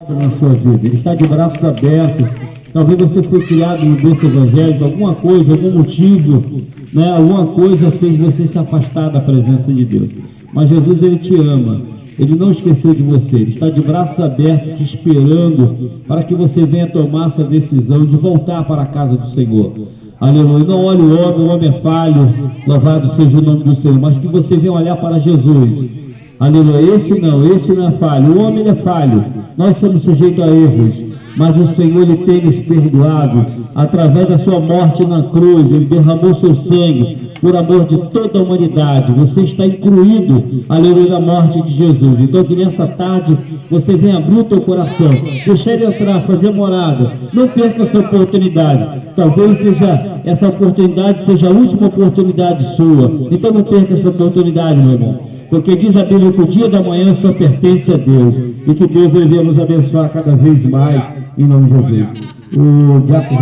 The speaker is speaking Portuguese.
na sua vida, Ele está de braços abertos. Talvez você foi criado no berço evangélico, alguma coisa, algum motivo, né? Alguma coisa fez você se afastar da presença de Deus. Mas Jesus, Ele te ama, Ele não esqueceu de você, Ele está de braços abertos, te esperando para que você venha tomar essa decisão de voltar para a casa do Senhor. Aleluia. Não olhe o homem é falho, louvado seja o nome do Senhor, mas que você venha olhar para Jesus. Aleluia. Esse não é falho. O homem ele é falho. Nós somos sujeitos a erros. Mas o Senhor ele tem nos perdoado. Através da sua morte na cruz, Ele derramou seu sangue por amor de toda a humanidade. Você está incluído, aleluia, na morte de Jesus. Então que nessa tarde você venha abrir o teu coração, deixar Ele entrar, fazer morada. Não perca essa oportunidade. Talvez essa oportunidade seja a última oportunidade sua. Então não perca essa oportunidade, meu irmão. Porque diz a Bíblia que o dia da manhã só pertence a Deus. E que Deus venha nos abençoar cada vez mais, em nome de Jesus. O diácono